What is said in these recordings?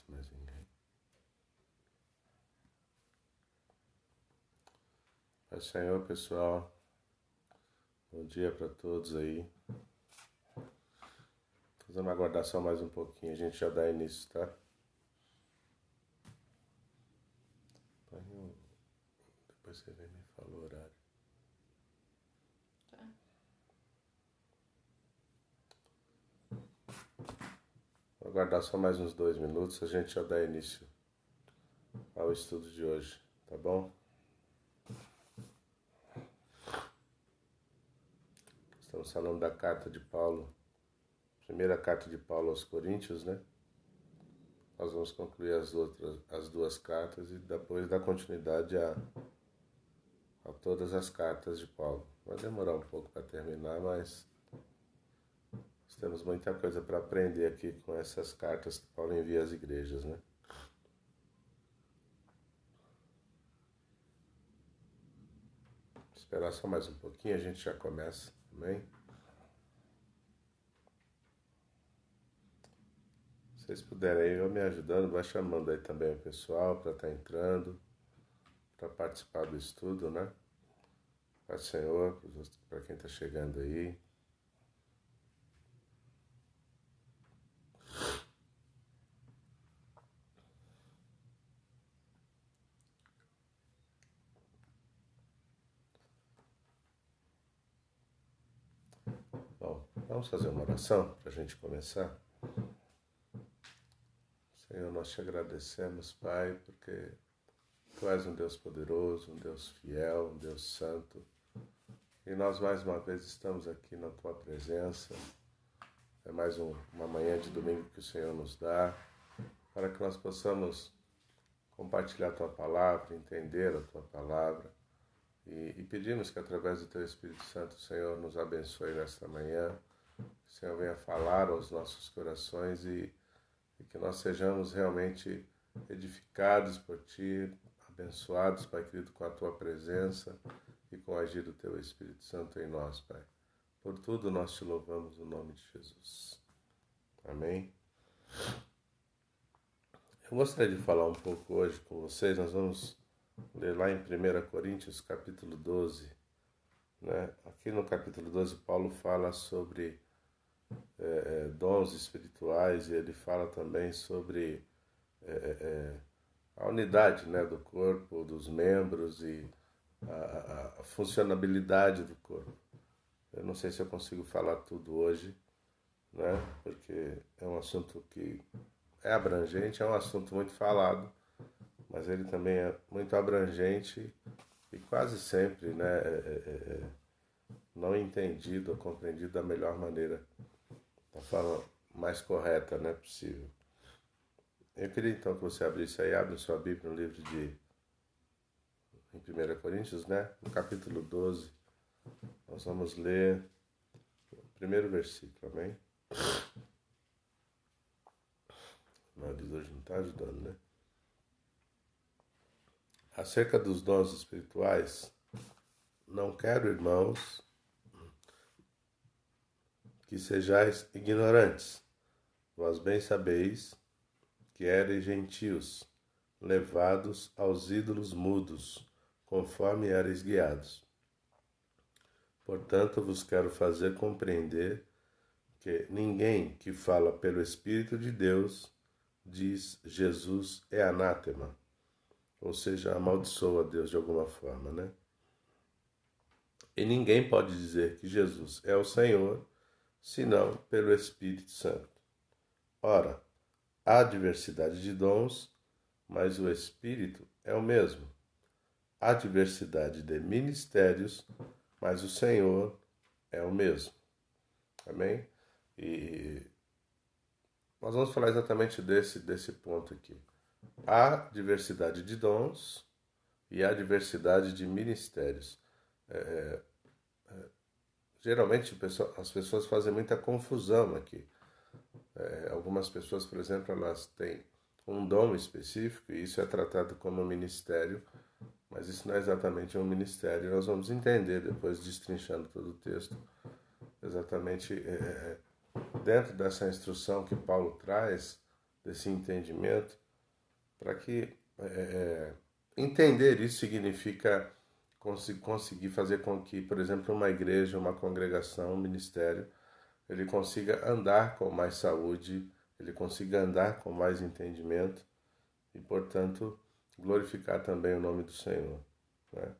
mais ninguém. Pai Senhor, pessoal. Bom dia para todos aí. Vamos aguardar só mais um pouquinho, a gente já dá início, tá? Depois você vem e me fala o horário. Tá. Vou aguardar só mais uns 2 minutos, a gente já dá início ao estudo de hoje, tá bom? Estamos falando da carta de Paulo, primeira carta de Paulo aos Coríntios, né? Nós vamos concluir as duas cartas e depois dar continuidade a todas as cartas de Paulo. Vai demorar um pouco para terminar, mas nós temos muita coisa para aprender aqui com essas cartas que Paulo envia às igrejas, né? Esperar só mais um pouquinho, a gente já começa, amém? Se vocês puderem aí, vão me ajudando, vai chamando aí também o pessoal para estar entrando, para participar do estudo, né? Pai Senhor, para quem está chegando aí. Bom, vamos fazer uma oração para a gente começar? Senhor, nós te agradecemos, Pai, porque Tu és um Deus poderoso, um Deus fiel, um Deus santo. E nós mais uma vez estamos aqui na Tua presença. É mais uma manhã de domingo que o Senhor nos dá, para que nós possamos compartilhar a Tua palavra, entender a Tua palavra. E pedimos que através do Teu Espírito Santo, o Senhor nos abençoe nesta manhã. Que o Senhor venha falar aos nossos corações e que nós sejamos realmente edificados por Ti, abençoados, Pai querido, com a Tua presença e com o agir do Teu Espírito Santo em nós, Pai. Por tudo nós Te louvamos no nome de Jesus. Amém? Eu gostaria de falar um pouco hoje com vocês. Nós vamos ler lá em 1 Coríntios, capítulo 12. Né? Aqui no capítulo 12, Paulo fala sobre dons espirituais e ele fala também sobre a unidade, né, do corpo, dos membros e a funcionabilidade do corpo. Eu não sei se eu consigo falar tudo hoje, né, porque é um assunto que é abrangente, é um assunto muito falado, mas ele também é muito abrangente e quase sempre, né, não entendido ou compreendido da melhor maneira, da forma mais correta, né, possível. Eu queria então que você abrisse aí, abre sua Bíblia no livro em 1 Coríntios, né, no capítulo 12, nós vamos ler o primeiro versículo, amém? O nariz hoje não está ajudando, né? Acerca dos dons espirituais, não quero, irmãos, que sejais ignorantes. Vós bem sabeis que eres gentios, levados aos ídolos mudos, conforme eres guiados. Portanto, vos quero fazer compreender que ninguém que fala pelo Espírito de Deus diz Jesus é anátema, ou seja, amaldiçoa Deus de alguma forma, né? E ninguém pode dizer que Jesus é o Senhor, senão pelo Espírito Santo. Ora, há diversidade de dons, mas o Espírito é o mesmo. Há diversidade de ministérios, mas o Senhor é o mesmo. Amém? E nós vamos falar exatamente desse ponto aqui. Há diversidade de dons e há diversidade de ministérios. Geralmente as pessoas fazem muita confusão aqui. Algumas pessoas, por exemplo, elas têm um dom específico e isso é tratado como um ministério, mas isso não é exatamente um ministério. Nós vamos entender depois, destrinchando todo o texto, exatamente dentro dessa instrução que Paulo traz, desse entendimento, para que entender isso significa conseguir fazer com que, por exemplo, uma igreja, uma congregação, um ministério, ele consiga andar com mais saúde, ele consiga andar com mais entendimento e, portanto, glorificar também o nome do Senhor, né?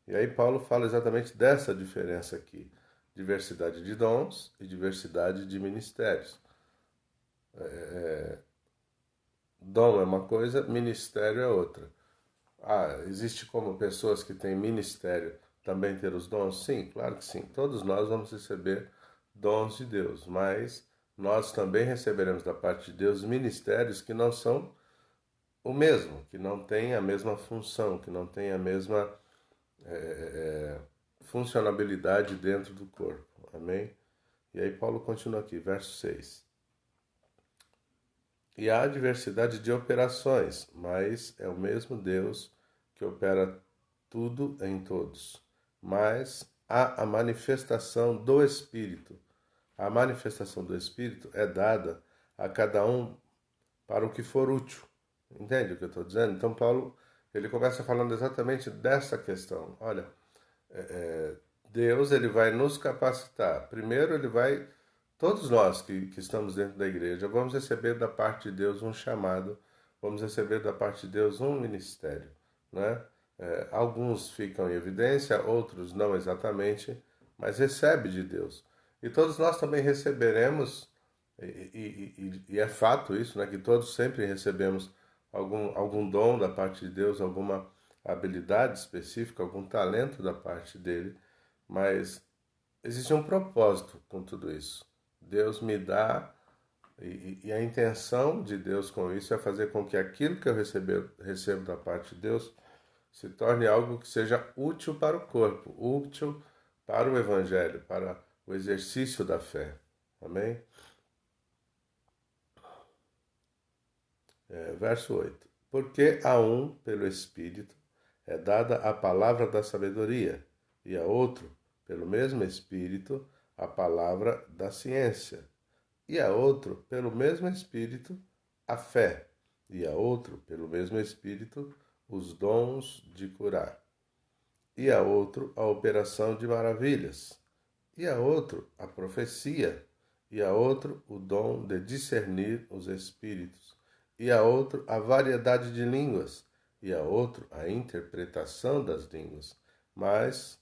E aí Paulo fala exatamente dessa diferença aqui: diversidade de dons e diversidade de ministérios. Dom é uma coisa, ministério é outra. Existe como pessoas que têm ministério também ter os dons? Sim, claro que sim. Todos nós vamos receber dons de Deus, mas nós também receberemos da parte de Deus ministérios que não são o mesmo, que não têm a mesma função, que não têm a mesma funcionalidade dentro do corpo. Amém? E aí Paulo continua aqui, verso 6. E há diversidade de operações, mas é o mesmo Deus que opera tudo em todos. Mas há a manifestação do Espírito. A manifestação do Espírito é dada a cada um para o que for útil. Entende o que eu estou dizendo? Então Paulo, ele começa falando exatamente dessa questão. Olha, Deus, ele vai nos capacitar. Primeiro, ele vai... Todos nós que estamos dentro da igreja vamos receber da parte de Deus um chamado, vamos receber da parte de Deus um ministério, né? Alguns ficam em evidência, outros não exatamente, mas recebe de Deus. E todos nós também receberemos, e é fato isso, né? Que todos sempre recebemos algum dom da parte de Deus, alguma habilidade específica, algum talento da parte dele, mas existe um propósito com tudo isso. Deus me dá, e a intenção de Deus com isso é fazer com que aquilo que eu recebo da parte de Deus se torne algo que seja útil para o corpo, útil para o evangelho, para o exercício da fé. Amém? Verso 8. Porque a um, pelo Espírito, é dada a palavra da sabedoria, e a outro, pelo mesmo Espírito, a palavra da ciência, e a outro, pelo mesmo Espírito, a fé, e a outro, pelo mesmo Espírito, os dons de curar, e a outro, a operação de maravilhas, e a outro, a profecia, e a outro, o dom de discernir os espíritos, e a outro, a variedade de línguas, e a outro, a interpretação das línguas. Mas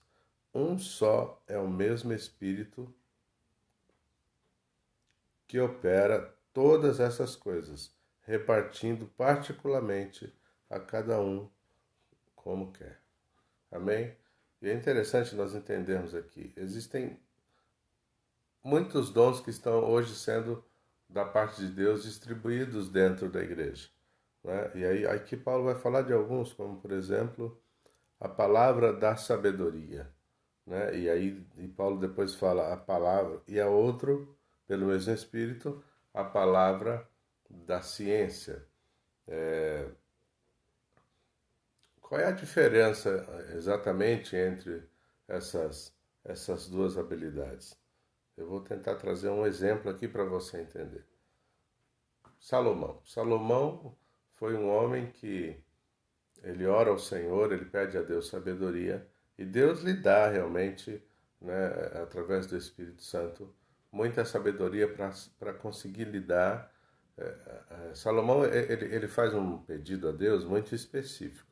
um só é o mesmo Espírito que opera todas essas coisas, repartindo particularmente a cada um como quer. Amém? E é interessante nós entendermos aqui, existem muitos dons que estão hoje sendo, da parte de Deus, distribuídos dentro da igreja, né? E aí aqui Paulo vai falar de alguns, como por exemplo, a palavra da sabedoria, né? E Paulo depois fala a palavra, e a outro, pelo mesmo Espírito, a palavra da ciência. Qual é a diferença exatamente entre essas duas habilidades? Eu vou tentar trazer um exemplo aqui para você entender. Salomão. Salomão foi um homem que ele ora ao Senhor, ele pede a Deus sabedoria, e Deus lhe dá realmente, né, através do Espírito Santo, muita sabedoria para conseguir lidar. Salomão, ele faz um pedido a Deus muito específico.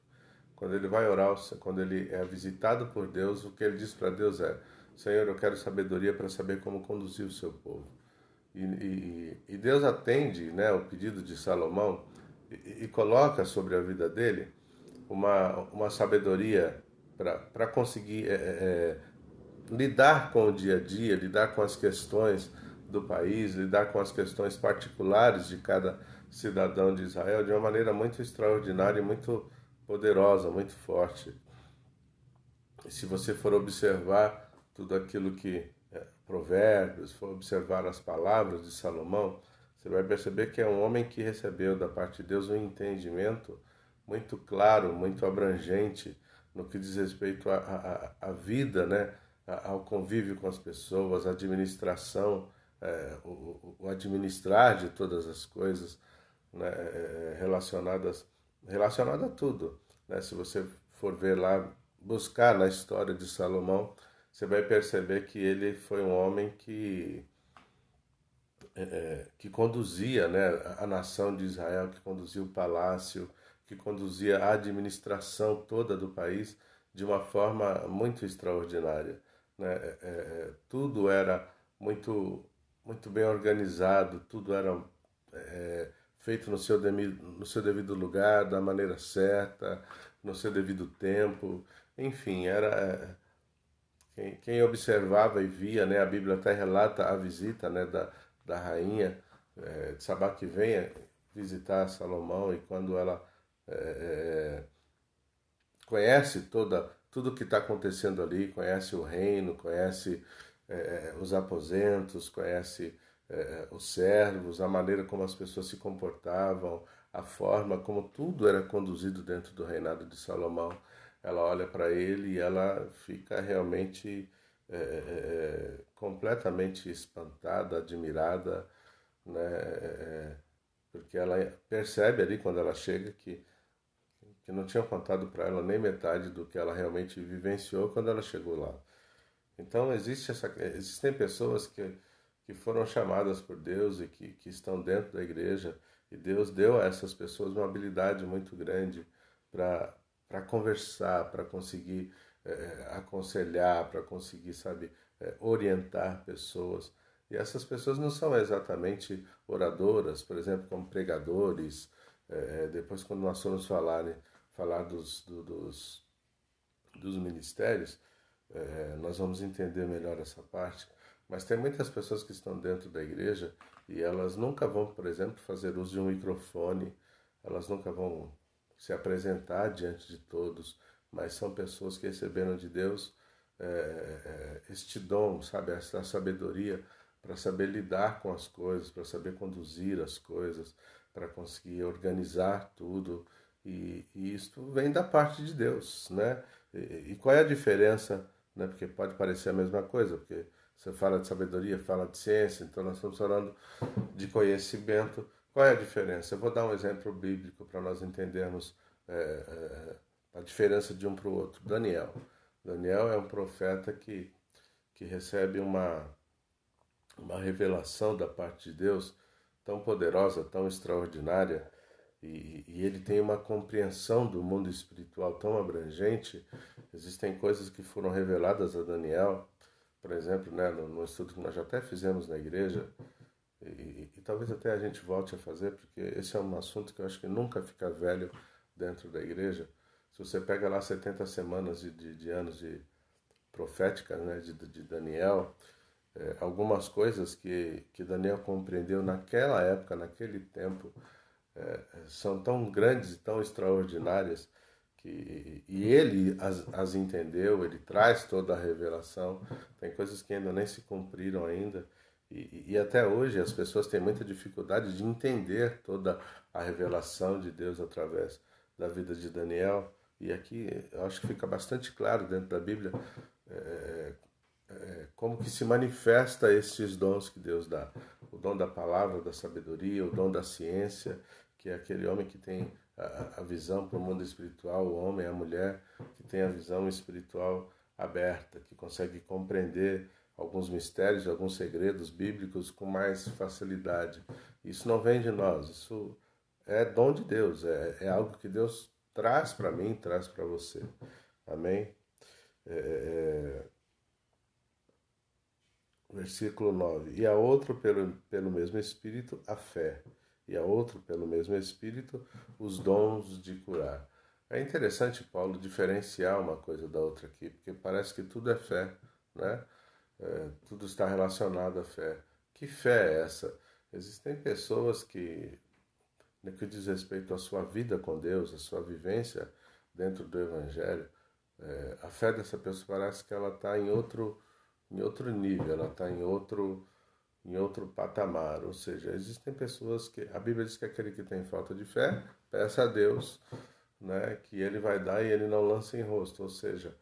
Quando ele vai orar, quando ele é visitado por Deus, o que ele diz para Deus é: Senhor, eu quero sabedoria para saber como conduzir o seu povo. E Deus atende, né, o pedido de Salomão e coloca sobre a vida dele uma sabedoria para conseguir lidar com o dia a dia, lidar com as questões do país, lidar com as questões particulares de cada cidadão de Israel de uma maneira muito extraordinária e muito poderosa, muito forte. E se você for observar tudo aquilo que Provérbios, for observar as palavras de Salomão, você vai perceber que é um homem que recebeu da parte de Deus um entendimento muito claro, muito abrangente no que diz respeito à vida, né? Ao convívio com as pessoas, à administração, o administrar de todas as coisas. né, relacionada a tudo. Né? Se você for ver lá, buscar na história de Salomão, você vai perceber que ele foi um homem que conduzia, né, a nação de Israel, que conduzia o palácio, que conduzia a administração toda do país de uma forma muito extraordinária. Né? Tudo era muito, muito bem organizado, tudo era feito no seu devido lugar, da maneira certa, no seu devido tempo. Enfim, quem observava e via, né, a Bíblia até relata a visita, né, da rainha de Sabá que venha visitar Salomão, e quando ela conhece tudo que está acontecendo ali, conhece o reino, conhece os aposentos, conhece os servos, a maneira como as pessoas se comportavam, a forma como tudo era conduzido dentro do reinado de Salomão. Ela olha para ele e ela fica realmente completamente espantada, admirada, né? Porque ela percebe ali quando ela chega que não tinham contado para ela nem metade do que ela realmente vivenciou quando ela chegou lá. Então existem pessoas que foram chamadas por Deus e que estão dentro da igreja, e Deus deu a essas pessoas uma habilidade muito grande para conversar, para conseguir aconselhar, para conseguir, sabe, orientar pessoas. E essas pessoas não são exatamente oradoras, por exemplo, como pregadores. Depois, quando nós formos falar dos ministérios, nós vamos entender melhor essa parte. Mas tem muitas pessoas que estão dentro da igreja e elas nunca vão, por exemplo, fazer uso de um microfone, elas nunca vão se apresentar diante de todos, mas são pessoas que receberam de Deus este dom, sabe, essa sabedoria para saber lidar com as coisas, para saber conduzir as coisas, para conseguir organizar tudo. E isso vem da parte de Deus, né? E qual é a diferença, né? Porque pode parecer a mesma coisa, porque você fala de sabedoria, fala de ciência, então nós estamos falando de conhecimento. Qual é a diferença? Eu vou dar um exemplo bíblico para nós entendermos a diferença de um para o outro. Daniel. Daniel é um profeta que recebe uma revelação da parte de Deus tão poderosa, tão extraordinária, e ele tem uma compreensão do mundo espiritual tão abrangente. Existem coisas que foram reveladas a Daniel, por exemplo, né, no estudo que nós já até fizemos na igreja, e talvez até a gente volte a fazer, porque esse é um assunto que eu acho que nunca fica velho dentro da igreja. Se você pega lá 70 semanas de anos de profética, né, de Daniel, algumas coisas que Daniel compreendeu naquela época, naquele tempo, são tão grandes e tão extraordinárias e ele as entendeu, ele traz toda a revelação. Tem coisas que ainda nem se cumpriram ainda, e até hoje as pessoas têm muita dificuldade de entender toda a revelação de Deus através da vida de Daniel. E aqui eu acho que fica bastante claro dentro da Bíblia como que se manifesta esses dons que Deus dá. O dom da palavra, da sabedoria, o dom da ciência, que é aquele homem que tem a visão para o mundo espiritual, o homem, a mulher, que tem a visão espiritual aberta, que consegue compreender alguns mistérios, alguns segredos bíblicos com mais facilidade. Isso não vem de nós, isso é dom de Deus, é algo que Deus traz para mim, traz para você. Amém? Versículo 9. E a outro pelo mesmo Espírito a fé, e a outro pelo mesmo Espírito os dons de curar. É interessante Paulo diferenciar uma coisa da outra aqui, porque parece que tudo é fé, né? Tudo está relacionado à fé. Que fé é essa? Existem pessoas que, no que diz respeito à sua vida com Deus, à sua vivência dentro do Evangelho, a fé dessa pessoa parece que ela está em outro nível, ela está em outro patamar. Ou seja, existem pessoas que a Bíblia diz que aquele que tem falta de fé, peça a Deus, né, que ele vai dar e ele não lança em rosto. Ou seja,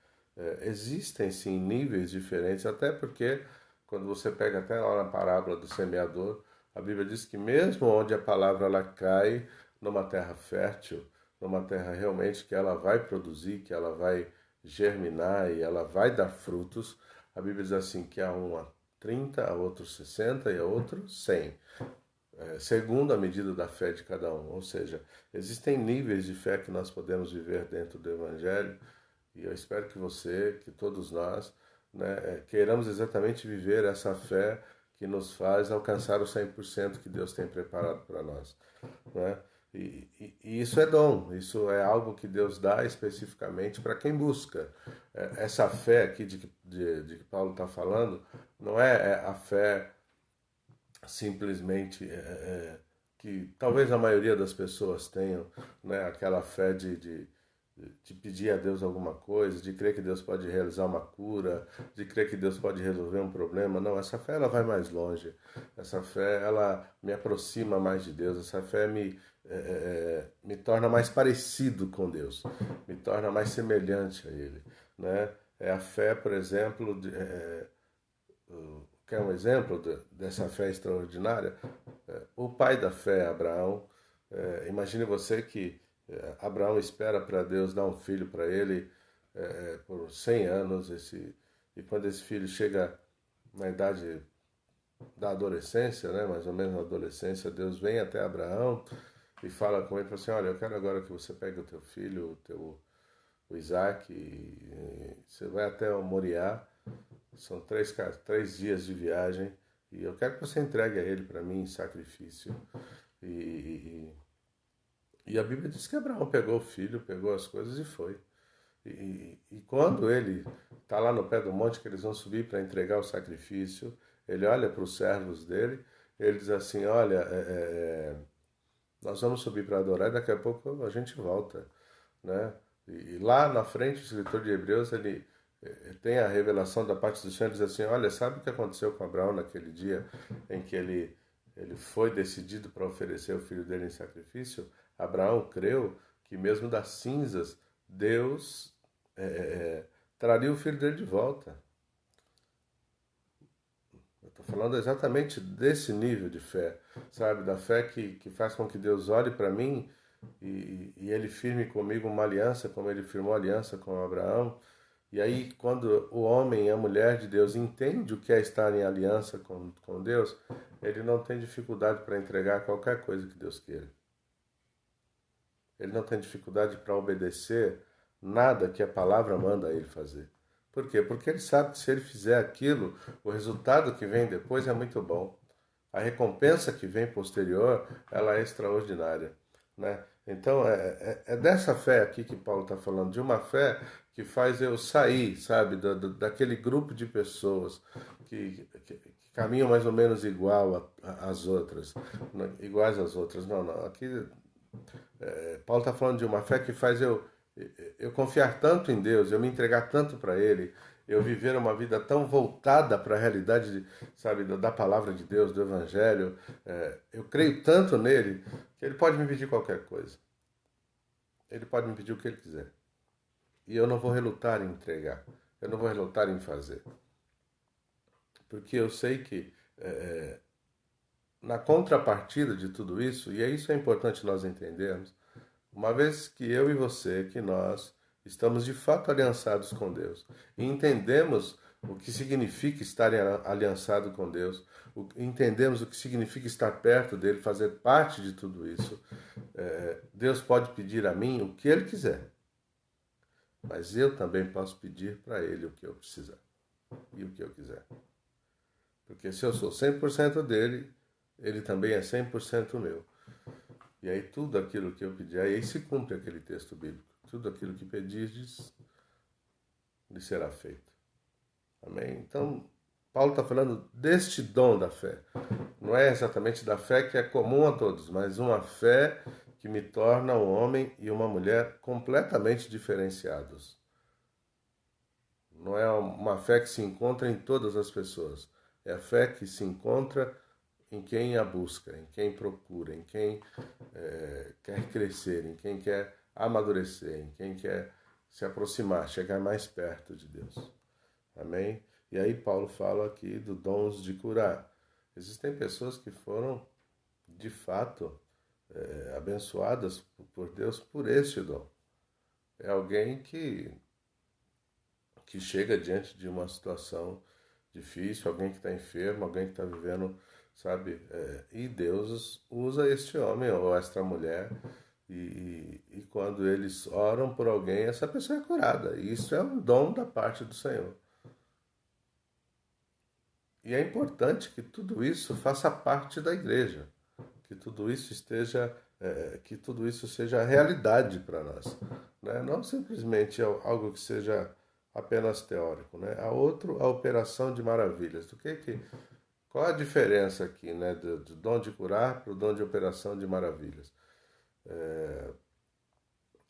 existem sim níveis diferentes, até porque quando você pega até lá na parábola do semeador, A Bíblia diz que mesmo onde a palavra ela cai numa terra fértil, numa terra realmente que ela vai produzir, que ela vai germinar e ela vai dar frutos, a Bíblia diz assim que a um a 30, a outro 60 e a outro 100, segundo a medida da fé de cada um. Ou seja, existem níveis de fé que nós podemos viver dentro do Evangelho e eu espero que você, que todos nós, né, queiramos exatamente viver essa fé que nos faz alcançar o 100% que Deus tem preparado para nós, né? E isso é dom, isso é algo que Deus dá especificamente para quem busca. Essa fé aqui de que Paulo está falando não é a fé simplesmente que talvez a maioria das pessoas tenham, né, aquela fé de pedir a Deus alguma coisa, de crer que Deus pode realizar uma cura, de crer que Deus pode resolver um problema. Não, essa fé ela vai mais longe. Essa fé ela me aproxima mais de Deus. Essa fé me torna mais parecido com Deus, me torna mais semelhante a Ele, né? É a fé, por exemplo, quer um exemplo dessa fé extraordinária? O pai da fé, Abraão, imagine você que Abraão espera para Deus dar um filho para ele por 100 anos, e quando esse filho chega na idade da adolescência, né, mais ou menos na adolescência, Deus vem até Abraão e fala com ele, fala assim, olha, eu quero agora que você pegue o teu filho, o Isaac, e você vai até o Moriá, são 3 dias de viagem, e eu quero que você entregue a ele para mim em sacrifício. E, e a Bíblia diz que Abraão pegou o filho, pegou as coisas e foi. E quando ele está lá no pé do monte, que eles vão subir para entregar o sacrifício, ele olha para os servos dele, ele diz assim, olha, nós vamos subir para adorar e daqui a pouco a gente volta, né? E lá na frente, o escritor de Hebreus, ele tem a revelação da parte do Senhor, ele diz assim, olha, sabe o que aconteceu com Abraão naquele dia em que ele foi decidido para oferecer o filho dele em sacrifício? Abraão creu que mesmo das cinzas, Deus traria o filho dele de volta. Eu estou falando exatamente desse nível de fé, sabe? Da fé que faz com que Deus olhe para mim e ele firme comigo uma aliança, como ele firmou aliança com Abraão. E aí, quando o homem e a mulher de Deus entende o que é estar em aliança com Deus, ele não tem dificuldade para entregar qualquer coisa que Deus queira. Ele não tem dificuldade para obedecer nada que a palavra manda ele fazer. Por quê? Porque ele sabe que se ele fizer aquilo, o resultado que vem depois é muito bom. A recompensa que vem posterior, ela é extraordinária, né? Então, é dessa fé aqui que Paulo está falando, de uma fé que faz eu sair, sabe, daquele grupo de pessoas que caminham mais ou menos igual às outras, iguais às outras. Não, não. Aqui Paulo está falando de uma fé que faz eu confiar tanto em Deus, eu me entregar tanto para Ele, eu viver uma vida tão voltada para a realidade, sabe, da palavra de Deus, do Evangelho. Eu creio tanto nele que Ele pode me pedir qualquer coisa. Ele pode me pedir o que Ele quiser. E eu não vou relutar em entregar. Eu não vou relutar em fazer. Porque eu sei que na contrapartida de tudo isso, e isso é importante nós entendermos, uma vez que eu e você, que nós estamos de fato aliançados com Deus e entendemos o que significa estar aliançado com Deus, entendemos o que significa estar perto dele, fazer parte de tudo isso, Deus pode pedir a mim o que Ele quiser, mas eu também posso pedir para Ele o que eu precisar e o que eu quiser. Porque se eu sou 100% dele, Ele também é 100% meu. E aí tudo aquilo que eu pedir, aí se cumpre aquele texto bíblico. Tudo aquilo que pedirdes, lhe será feito. Amém? Então, Paulo está falando deste dom da fé. Não é exatamente da fé que é comum a todos, mas uma fé que me torna um homem e uma mulher completamente diferenciados. Não é uma fé que se encontra em todas as pessoas. É a fé que se encontra em quem a busca, em quem procura, em quem quer crescer, em quem quer amadurecer, em quem quer se aproximar, chegar mais perto de Deus. Amém? E aí Paulo fala aqui do dons de curar. Existem pessoas que foram de fato, abençoadas por Deus por este dom. É alguém que chega diante de uma situação difícil, alguém que está enfermo, alguém que está vivendo, sabe? E Deus usa este homem ou esta mulher e quando eles oram por alguém, essa pessoa é curada. E isso é um dom da parte do Senhor. E é importante que tudo isso faça parte da igreja, que tudo isso que tudo isso seja realidade para nós, né? Não simplesmente algo que seja apenas teórico, né? A operação de maravilhas. Qual a diferença aqui, né, do dom de curar para o dom de operação de maravilhas?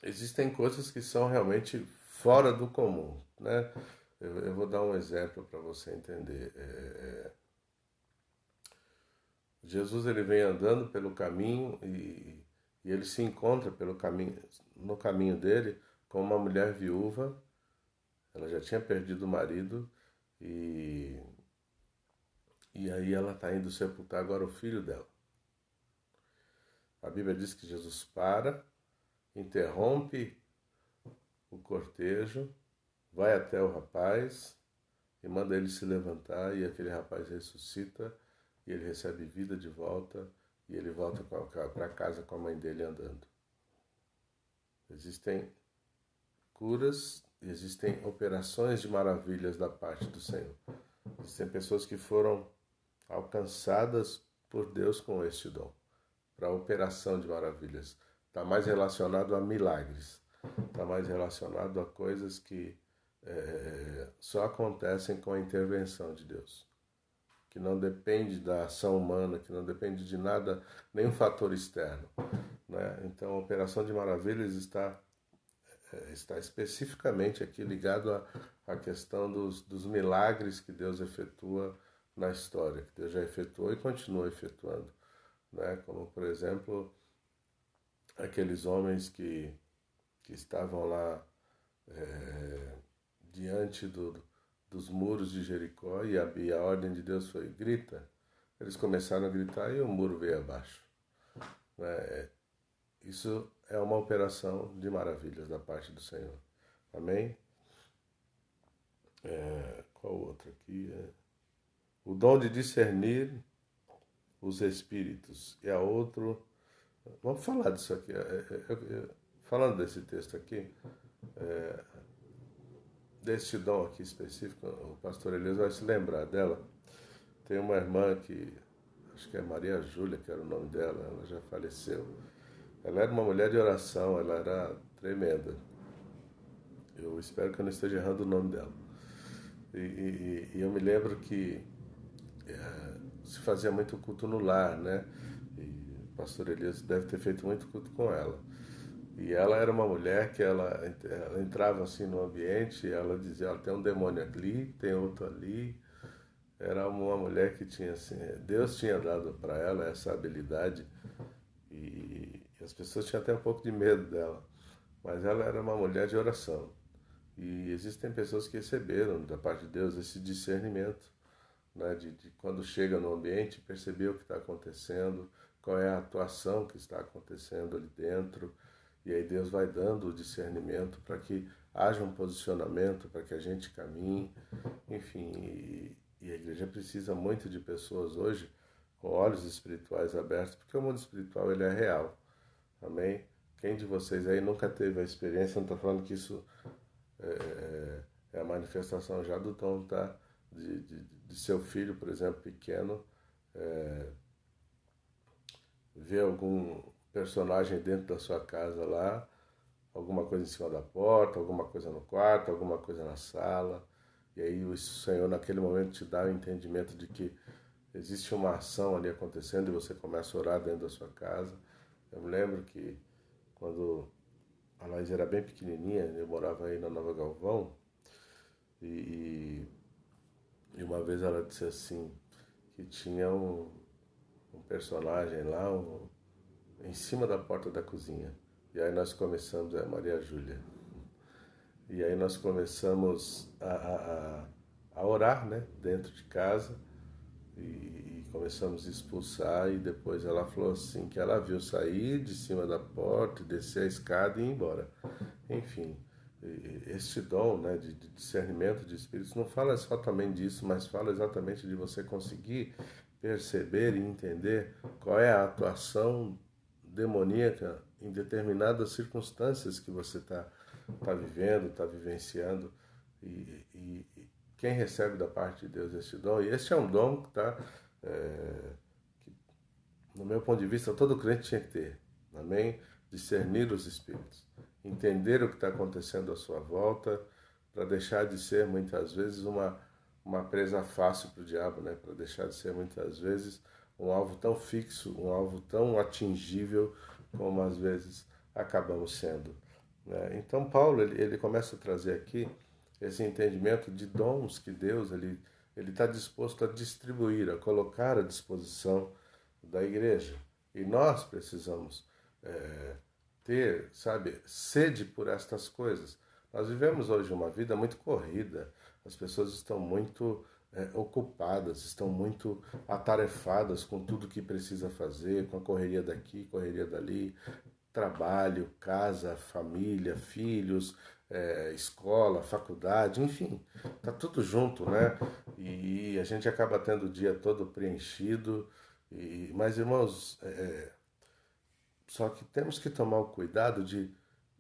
Existem coisas que são realmente fora do comum, né? Eu vou dar um exemplo para você entender. Jesus ele vem andando pelo caminho e ele se encontra no caminho dele com uma mulher viúva. Ela já tinha perdido o marido e, e aí ela está indo sepultar agora o filho dela. A Bíblia diz que Jesus para, interrompe o cortejo, vai até o rapaz e manda ele se levantar e aquele rapaz ressuscita e ele recebe vida de volta e ele volta para casa com a mãe dele andando. Existem curas, existem operações de maravilhas da parte do Senhor. Existem pessoas que foram alcançadas por Deus com este dom, para a operação de maravilhas. Está mais relacionado a milagres, está mais relacionado a coisas que só acontecem com a intervenção de Deus, que não depende da ação humana, que não depende de nada, nenhum fator externo, né? Então, a operação de maravilhas está especificamente aqui ligado à questão dos milagres que Deus efetua na história, que Deus já efetuou e continua efetuando, né? Como, por exemplo, aqueles homens que estavam lá diante dos muros de Jericó e a ordem de Deus foi: grita. Eles começaram a gritar e o muro veio abaixo, né? Isso é uma operação de maravilhas da parte do Senhor. Amém? Qual outro aqui? O dom de discernir os espíritos. E a outro... Vamos falar disso aqui. Falando desse texto aqui, deste dom aqui específico, o pastor Elias vai se lembrar dela. Tem uma irmã que, acho que é Maria Júlia, que era o nome dela, ela já faleceu. Ela era uma mulher de oração, ela era tremenda. Eu espero que eu não esteja errando o nome dela. E eu me lembro que se fazia muito culto no lar, né? E o pastor Elias deve ter feito muito culto com ela. E ela era uma mulher que ela entrava assim no ambiente e ela dizia: tem um demônio ali, tem outro ali. Era uma mulher que tinha assim, Deus tinha dado para ela essa habilidade e as pessoas tinham até um pouco de medo dela. Mas ela era uma mulher de oração. E existem pessoas que receberam da parte de Deus esse discernimento, né, de quando chega no ambiente perceber o que está acontecendo, qual é a atuação que está acontecendo ali dentro, e aí Deus vai dando o discernimento para que haja um posicionamento, para que a gente caminhe, enfim, e a igreja precisa muito de pessoas hoje com olhos espirituais abertos, porque o mundo espiritual ele é real, amém? Quem de vocês aí nunca teve a experiência, não estou falando que isso é a manifestação já do dom, tá? De seu filho, por exemplo, pequeno, ver algum personagem dentro da sua casa lá, alguma coisa em cima da porta, alguma coisa no quarto, alguma coisa na sala, e aí o Senhor naquele momento te dá o entendimento de que existe uma ação ali acontecendo e você começa a orar dentro da sua casa. Eu me lembro que quando a Laís era bem pequenininha, eu morava aí na Nova Galvão, e uma vez ela disse assim, que tinha um personagem lá em cima da porta da cozinha. E aí nós começamos, Maria Júlia, e aí nós começamos a orar, né, dentro de casa, e começamos a expulsar, e depois ela falou assim, que ela viu sair de cima da porta, descer a escada e ir embora. Enfim, este dom, né, de discernimento de espíritos não fala só também disso, mas fala exatamente de você conseguir perceber e entender qual é a atuação demoníaca em determinadas circunstâncias que você tá vivendo, está vivenciando, e quem recebe da parte de Deus este dom, e este é um dom que que, no meu ponto de vista, todo crente tinha que ter, amém? Discernir os espíritos, entender o que está acontecendo à sua volta, para deixar de ser muitas vezes uma presa fácil para o diabo, né? Para deixar de ser muitas vezes um alvo tão fixo, um alvo tão atingível como às vezes acabamos sendo, né? Então Paulo ele começa a trazer aqui esse entendimento de dons que Deus ele está disposto a distribuir, a colocar à disposição da igreja. E nós precisamos ter, sabe, sede por estas coisas. Nós vivemos hoje uma vida muito corrida, as pessoas estão muito ocupadas, estão muito atarefadas com tudo que precisa fazer, com a correria daqui, correria dali, trabalho, casa, família, filhos, escola, faculdade, enfim, tá tudo junto, né? E a gente acaba tendo o dia todo preenchido. Mas, irmãos, só que temos que tomar o cuidado de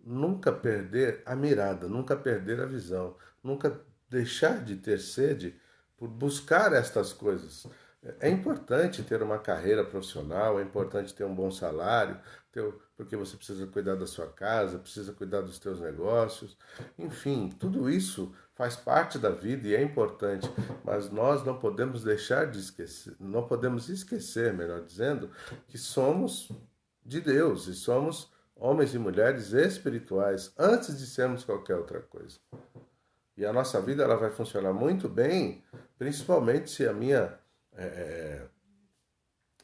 nunca perder a mirada, nunca perder a visão, nunca deixar de ter sede por buscar estas coisas. É importante ter uma carreira profissional, é importante ter um bom salário, porque você precisa cuidar da sua casa, precisa cuidar dos teus negócios, enfim, tudo isso faz parte da vida e é importante, mas nós não podemos deixar de esquecer, não podemos esquecer, melhor dizendo, que somos de Deus e somos homens e mulheres espirituais antes de sermos qualquer outra coisa. E a nossa vida ela vai funcionar muito bem, principalmente se a minha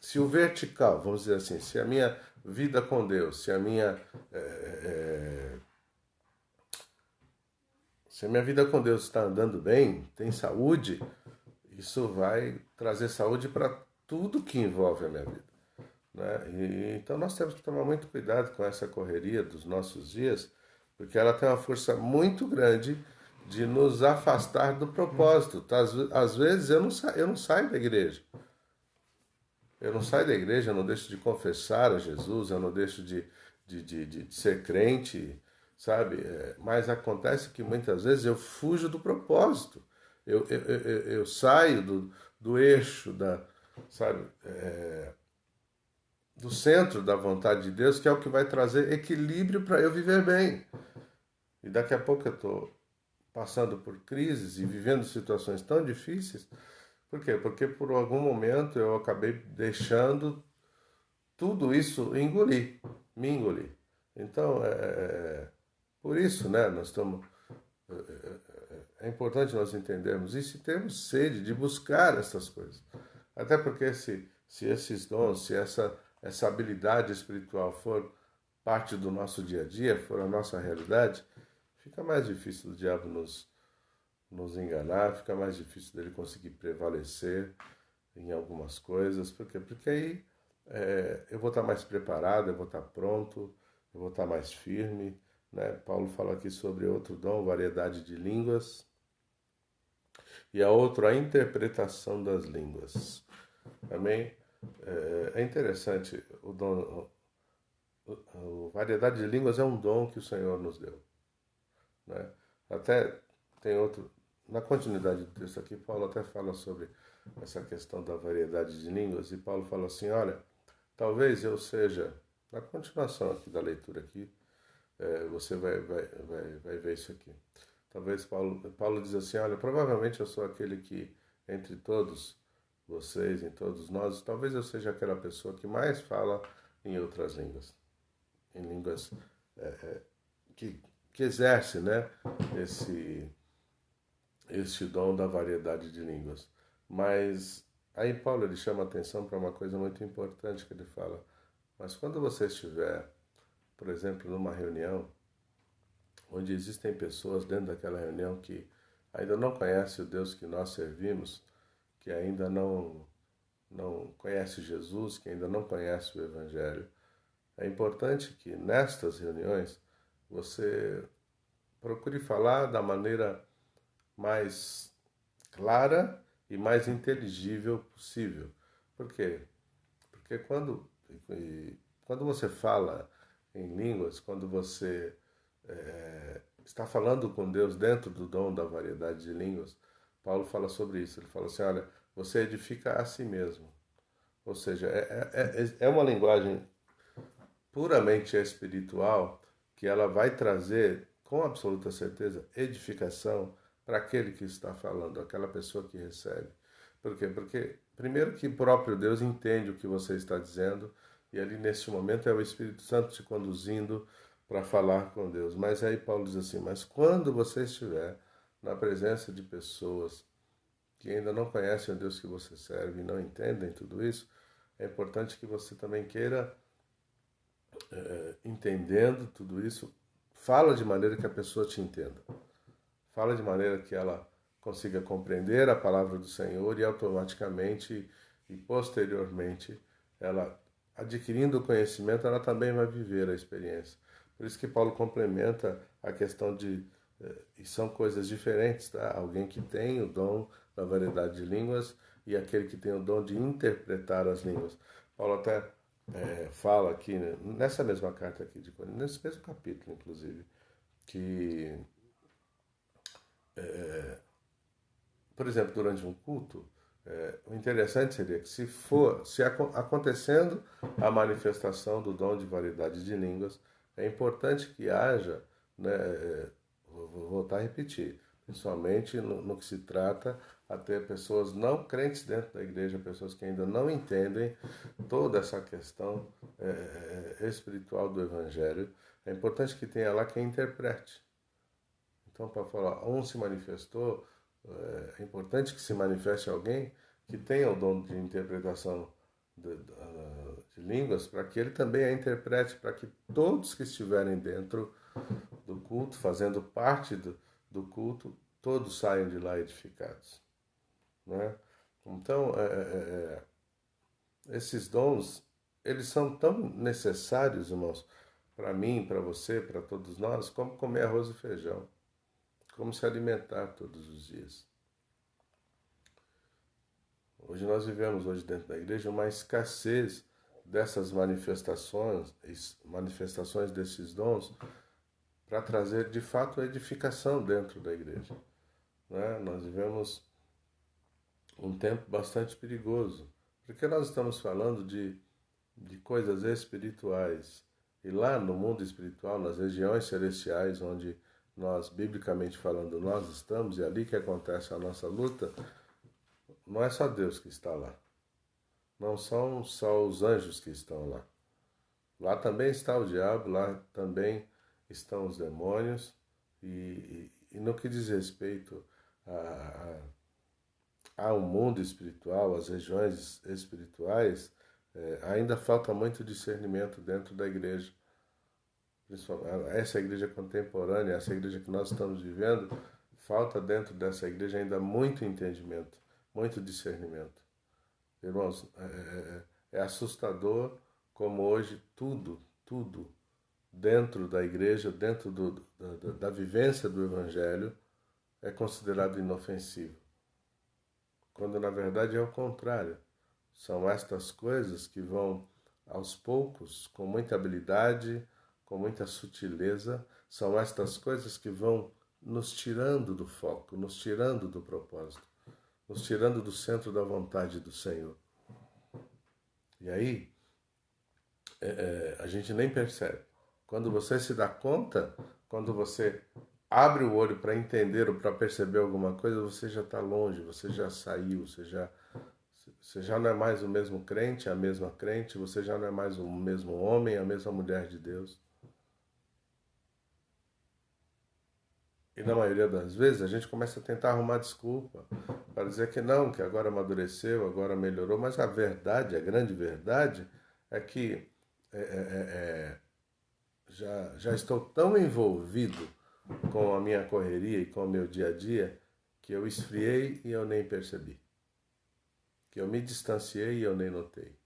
se o vertical, vamos dizer assim, se a minha vida com Deus, se a minha vida com Deus está andando bem, tem saúde, isso vai trazer saúde para tudo que envolve a minha vida, né? Então nós temos que tomar muito cuidado com essa correria dos nossos dias, porque ela tem uma força muito grande de nos afastar do propósito. Tá? Às vezes eu não saio da igreja. Eu não saio da igreja, eu não deixo de confessar a Jesus, eu não deixo de ser crente, sabe? Mas acontece que muitas vezes eu fujo do propósito. Eu saio do eixo, sabe? Do centro da vontade de Deus, que é o que vai trazer equilíbrio para eu viver bem. E daqui a pouco eu estou passando por crises e vivendo situações tão difíceis. Por quê? Porque por algum momento eu acabei deixando tudo isso engolir, me engolir. Então, por isso, né, nós estamos... É importante nós entendermos isso e termos sede de buscar essas coisas. Até porque se esses dons, se essa habilidade espiritual for parte do nosso dia a dia, for a nossa realidade, fica mais difícil do diabo nos enganar, fica mais difícil dele conseguir prevalecer em algumas coisas. Por quê? Porque aí eu vou estar mais preparado, eu vou estar pronto, eu vou estar mais firme, né? Paulo fala aqui sobre outro dom, variedade de línguas, e a outro, a interpretação das línguas. Amém? É interessante, variedade de línguas é um dom que o Senhor nos deu, né? Até tem outro, na continuidade do texto aqui, Paulo até fala sobre essa questão da variedade de línguas, e Paulo fala assim, olha, talvez eu seja, na continuação aqui da leitura aqui, você vai ver isso aqui. Talvez Paulo diz assim, olha, provavelmente eu sou aquele que, entre todos vocês, em todos nós, talvez eu seja aquela pessoa que mais fala em outras línguas, em línguas que exerce, né, esse dom da variedade de línguas. Mas aí Paulo ele chama a atenção para uma coisa muito importante que ele fala, mas quando você estiver, por exemplo, numa reunião, onde existem pessoas dentro daquela reunião que ainda não conhecem o Deus que nós servimos, que ainda não não conhece Jesus, que ainda não conhece o Evangelho, é importante que nestas reuniões você procure falar da maneira mais clara e mais inteligível possível. Por quê? Porque quando você fala em línguas, quando você está falando com Deus dentro do dom da variedade de línguas, Paulo fala sobre isso. Ele fala assim, olha, você edifica a si mesmo. Ou seja, é uma linguagem puramente espiritual que ela vai trazer, com absoluta certeza, edificação para aquele que está falando, aquela pessoa que recebe. Por quê? Porque, primeiro, que o próprio Deus entende o que você está dizendo, e ali nesse momento é o Espírito Santo te conduzindo para falar com Deus. Mas aí Paulo diz assim: mas quando você estiver na presença de pessoas que ainda não conhecem o Deus que você serve e não entendem tudo isso, é importante que você também queira, entendendo tudo isso, fala de maneira que a pessoa te entenda. Fala de maneira que ela consiga compreender a palavra do Senhor e automaticamente e posteriormente ela, adquirindo o conhecimento, ela também vai viver a experiência. Por isso que Paulo complementa a questão de, e são coisas diferentes, tá? Alguém que tem o dom da variedade de línguas e aquele que tem o dom de interpretar as línguas. Paulo até fala aqui, né, nessa mesma carta aqui de Coríntios, nesse mesmo capítulo, inclusive, que, por exemplo, durante um culto, o interessante seria que se acontecendo a manifestação do dom de variedade de línguas, é importante que haja, né, vou voltar a repetir, principalmente no que se trata a ter pessoas não crentes dentro da igreja, pessoas que ainda não entendem toda essa questão espiritual do Evangelho. É importante que tenha lá quem interprete. Então, para falar, um se manifestou, é importante que se manifeste alguém que tenha o dom de interpretação de línguas, para que ele também a interprete, para que todos que estiverem dentro do culto, fazendo parte do culto, todos saiam de lá edificados. Né? Então, esses dons, eles são tão necessários, irmãos, para mim, para você, para todos nós, como comer arroz e feijão, como se alimentar todos os dias. Hoje nós vivemos hoje dentro da igreja uma escassez dessas manifestações desses dons para trazer de fato a edificação dentro da igreja. Né? Nós vivemos um tempo bastante perigoso, porque nós estamos falando de coisas espirituais. E lá no mundo espiritual, nas regiões celestiais, onde nós, biblicamente falando, nós estamos, e é ali que acontece a nossa luta, não é só Deus que está lá. Não são só os anjos que estão lá. Lá também está o diabo, lá também estão os demônios. E no que diz respeito ao mundo espiritual, às regiões espirituais, ainda falta muito discernimento dentro da igreja. Essa igreja contemporânea, essa igreja que nós estamos vivendo, falta dentro dessa igreja ainda muito entendimento, muito discernimento. Irmãos, é assustador como hoje tudo dentro da igreja, dentro da vivência do Evangelho, é considerado inofensivo. Quando na verdade é o contrário. São estas coisas que vão aos poucos, com muita habilidade, com muita sutileza, são estas coisas que vão nos tirando do foco, nos tirando do propósito, nos tirando do centro da vontade do Senhor. E aí, a gente nem percebe. Quando você se dá conta, quando você abre o olho para entender ou para perceber alguma coisa, você já está longe, você já saiu, você já não é mais o mesmo crente, a mesma crente, você já não é mais o mesmo homem, a mesma mulher de Deus. E na maioria das vezes a gente começa a tentar arrumar desculpa para dizer que não, que agora amadureceu, agora melhorou, mas a verdade, a grande verdade, é que já estou tão envolvido com a minha correria e com o meu dia a dia que eu esfriei e eu nem percebi. que eu me distanciei e eu nem notei,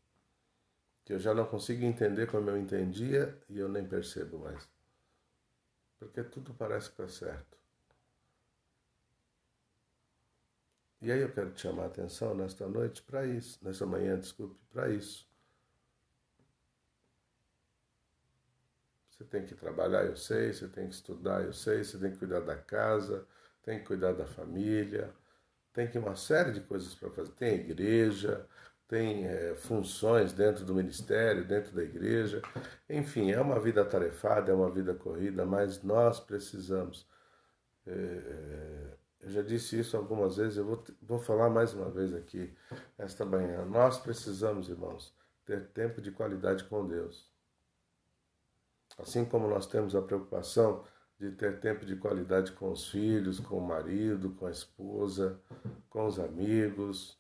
que eu já não consigo entender como eu entendia e eu nem percebo mais, porque tudo parece que está certo. E aí eu quero te chamar a atenção nesta noite para isso, nessa manhã, desculpe, para isso. Você tem que trabalhar, eu sei, você tem que estudar, eu sei, você tem que cuidar da casa, tem que cuidar da família, tem que uma série de coisas para fazer. Tem igreja, tem funções dentro do ministério, dentro da igreja. Enfim, é uma vida atarefada, é uma vida corrida, mas nós precisamos. Eu já disse isso algumas vezes, eu vou falar mais uma vez aqui, esta manhã. Nós precisamos, irmãos, ter tempo de qualidade com Deus. Assim como nós temos a preocupação de ter tempo de qualidade com os filhos, com o marido, com a esposa, com os amigos,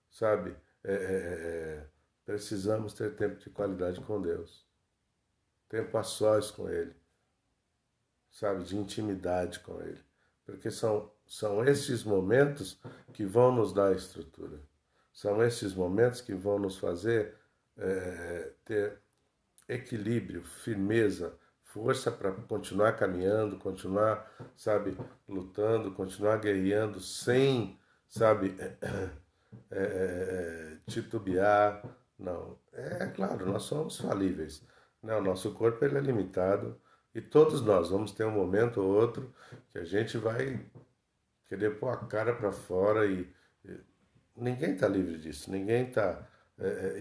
sabe? Precisamos ter tempo de qualidade com Deus. Tempo a sós com Ele, sabe? De intimidade com Ele. Porque são estes momentos que vão nos dar a estrutura. São estes momentos que vão nos fazer ter equilíbrio, firmeza, força para continuar caminhando, continuar, sabe, lutando, continuar guerreando sem, sabe, titubear. Não, é claro, nós somos falíveis, né? O nosso corpo ele é limitado e todos nós vamos ter um momento ou outro que a gente vai querer pôr a cara para fora e ninguém está livre disso, ninguém está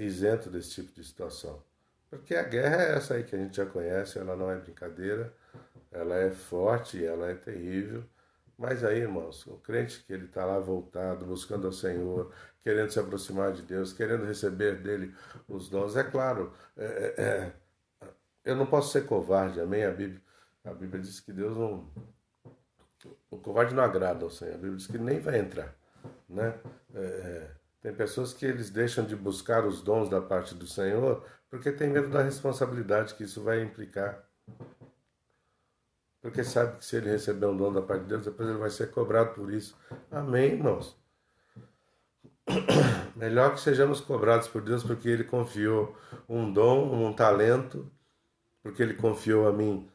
isento desse tipo de situação. Porque a guerra é essa aí que a gente já conhece, ela não é brincadeira, ela é forte, ela é terrível. Mas aí, irmãos, o crente que ele está lá voltado, buscando ao Senhor, querendo se aproximar de Deus, querendo receber dele os dons, é claro, eu não posso ser covarde, amém? A Bíblia diz que Deus não. O covarde não agrada ao Senhor, a Bíblia diz que nem vai entrar, né? Tem pessoas que eles deixam de buscar os dons da parte do Senhor porque tem medo da responsabilidade que isso vai implicar. Porque sabe que se ele receber um dom da parte de Deus, depois ele vai ser cobrado por isso. Amém, irmãos? Melhor que sejamos cobrados por Deus porque ele confiou um dom, um talento, porque ele confiou a mim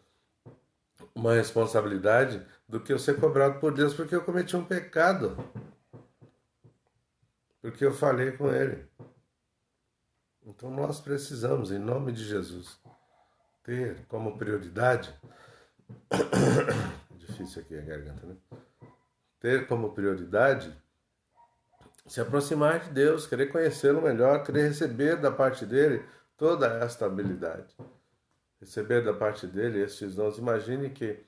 uma responsabilidade, do que eu ser cobrado por Deus porque eu cometi um pecado. Porque eu falei com ele. Então nós precisamos, em nome de Jesus, ter como prioridade, difícil aqui a garganta, né? Ter como prioridade se aproximar de Deus, querer conhecê-lo melhor, querer receber da parte dele toda esta habilidade. Receber da parte dele estes dons. Imagine que,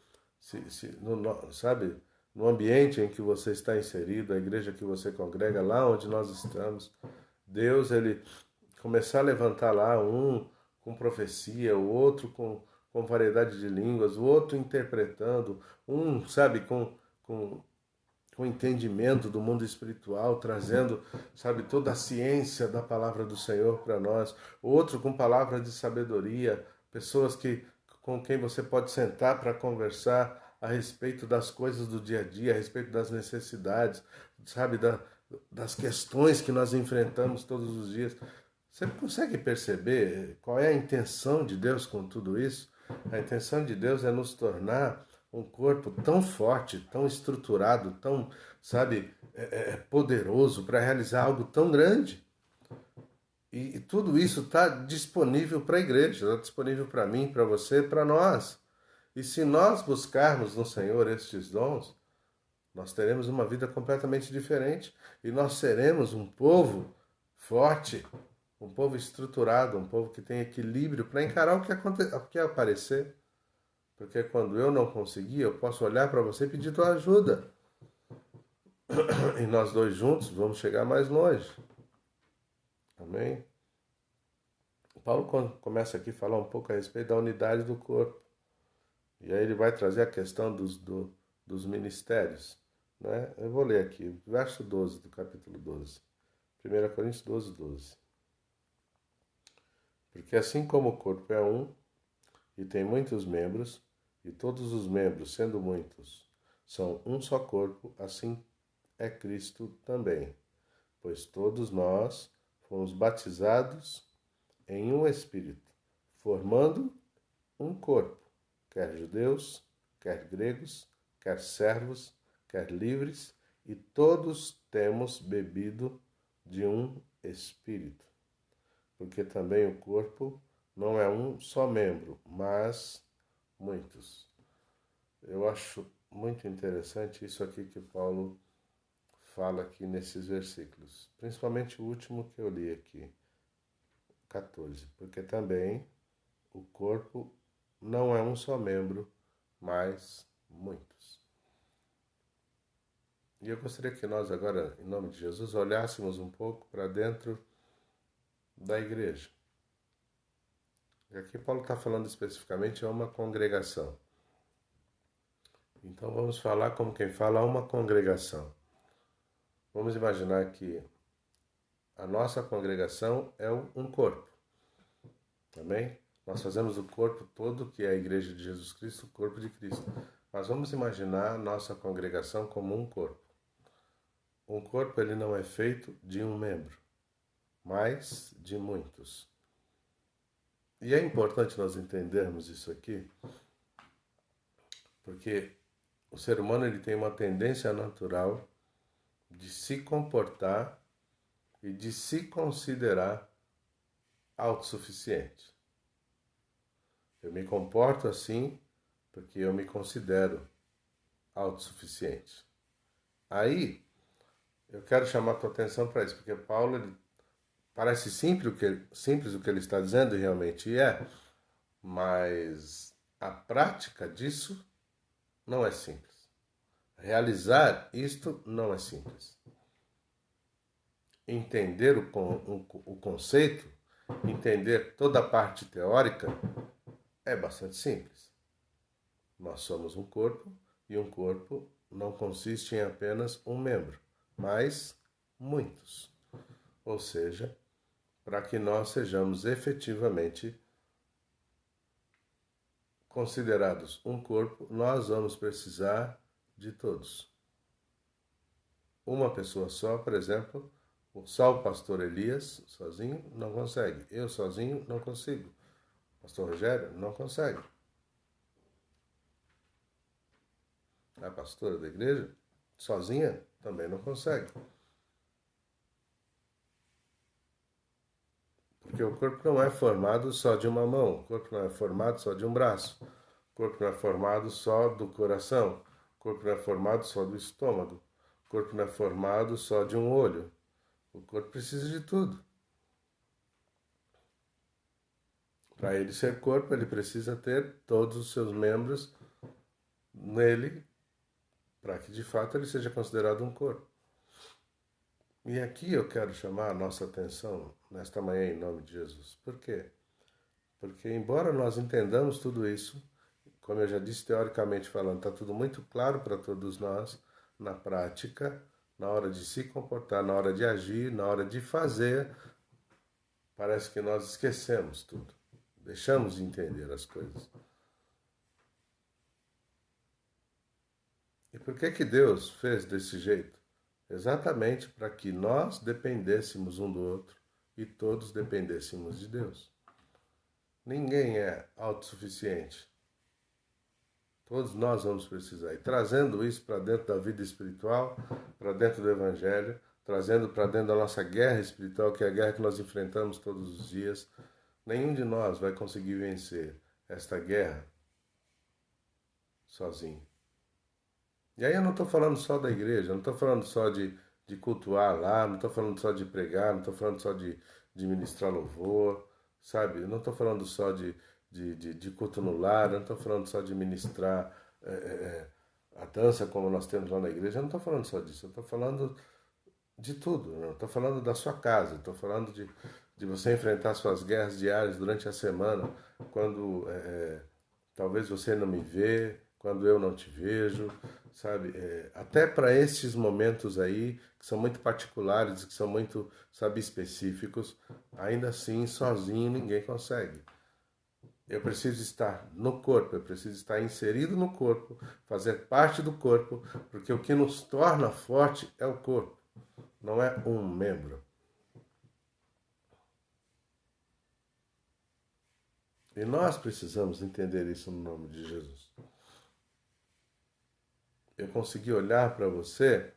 sabe, no ambiente em que você está inserido, a igreja que você congrega, lá onde nós estamos, Deus, ele começar a levantar lá um com profecia, o outro com variedade de línguas, o outro interpretando, um, sabe, com entendimento do mundo espiritual, trazendo, sabe, toda a ciência da palavra do Senhor para nós, outro com palavra de sabedoria, pessoas com quem você pode sentar para conversar a respeito das coisas do dia a dia, a respeito das necessidades, sabe, das questões que nós enfrentamos todos os dias. Você consegue perceber qual é a intenção de Deus com tudo isso? A intenção de Deus é nos tornar um corpo tão forte, tão estruturado, tão, sabe, poderoso para realizar algo tão grande. E tudo isso está disponível para a igreja, está disponível para mim, para você, para nós. E se nós buscarmos no Senhor estes dons, nós teremos uma vida completamente diferente e nós seremos um povo forte, um povo estruturado, um povo que tem equilíbrio para encarar o que aparecer. Porque quando eu não conseguir, eu posso olhar para você e pedir tua ajuda. E nós dois juntos vamos chegar mais longe. Amém? Paulo começa aqui a falar um pouco a respeito da unidade do corpo. E aí ele vai trazer a questão dos ministérios. Né? Eu vou ler aqui, verso 12 do capítulo 12. 1 Coríntios 12, 12. Porque assim como o corpo é um e tem muitos membros, e todos os membros, sendo muitos, são um só corpo, assim é Cristo também. pois todos nós fomos batizados em um Espírito, formando um corpo, quer judeus, quer gregos, quer servos, quer livres, e todos temos bebido de um Espírito. Porque também o corpo não é um só membro, mas muitos. Eu acho muito interessante isso aqui que Paulo fala aqui nesses versículos, principalmente o último que eu li aqui, 14, porque também o corpo não é um só membro, mas muitos. E eu gostaria que nós agora, em nome de Jesus, olhássemos um pouco para dentro da igreja. E aqui Paulo está falando especificamente a uma congregação. Então vamos falar como quem fala a uma congregação. Vamos imaginar que a nossa congregação é um corpo. Amém? Nós fazemos o corpo todo, que é a igreja de Jesus Cristo, o corpo de Cristo. Mas vamos imaginar a nossa congregação como um corpo. Um corpo ele não é feito de um membro, mas de muitos. E é importante nós entendermos isso aqui, porque o ser humano ele tem uma tendência natural de se comportar e de se considerar autossuficiente. Eu me comporto assim porque eu me considero autossuficiente. Aí, eu quero chamar a tua atenção para isso, porque Paulo, ele parece simples o que ele está dizendo, e realmente é, mas a prática disso não é simples. Realizar isto não é simples. Entender o conceito, entender toda a parte teórica, é bastante simples. Nós somos um corpo e um corpo não consiste em apenas um membro, mas muitos. Ou seja, para que nós sejamos efetivamente considerados um corpo, nós vamos precisar de todos. Uma pessoa só, por exemplo, só o pastor Elias sozinho não consegue. Eu sozinho não consigo. Pastor Rogério não consegue. A pastora da igreja, sozinha, também não consegue. Porque o corpo não é formado só de uma mão, o corpo não é formado só de um braço, o corpo não é formado só do coração, o corpo não é formado só do estômago, o corpo não é formado só de um olho. O corpo precisa de tudo. Para ele ser corpo, ele precisa ter todos os seus membros nele, para que de fato ele seja considerado um corpo. E aqui eu quero chamar a nossa atenção nesta manhã em nome de Jesus. Por quê? Porque embora nós entendamos tudo isso, como eu já disse teoricamente falando, está tudo muito claro para todos nós, na prática, na hora de se comportar, na hora de agir, na hora de fazer, parece que nós esquecemos tudo. Deixamos de entender as coisas. E por que Deus fez desse jeito? Exatamente para que nós dependêssemos um do outro e todos dependêssemos de Deus. Ninguém é autossuficiente. Todos nós vamos precisar. E trazendo isso para dentro da vida espiritual, para dentro do Evangelho, trazendo para dentro da nossa guerra espiritual, que é a guerra que nós enfrentamos todos os dias, nenhum de nós vai conseguir vencer esta guerra sozinho. E aí eu não estou falando só da igreja, não estou falando só de cultuar lá, não estou falando só de pregar, não estou falando só de ministrar louvor, sabe? Eu não estou falando só de culto no lar, eu não estou falando só de ministrar a dança como nós temos lá na igreja, eu não estou falando só disso, eu estou falando de tudo, eu estou falando da sua casa, estou falando de você enfrentar suas guerras diárias durante a semana, quando talvez você não me vê, quando eu não te vejo, sabe? Até para esses momentos aí, que são muito particulares, que são muito, sabe, específicos, ainda assim, sozinho, ninguém consegue. Eu preciso estar no corpo, eu preciso estar inserido no corpo, fazer parte do corpo, porque o que nos torna forte é o corpo. não é um membro. E nós precisamos entender isso no nome de Jesus. Eu consegui olhar para você,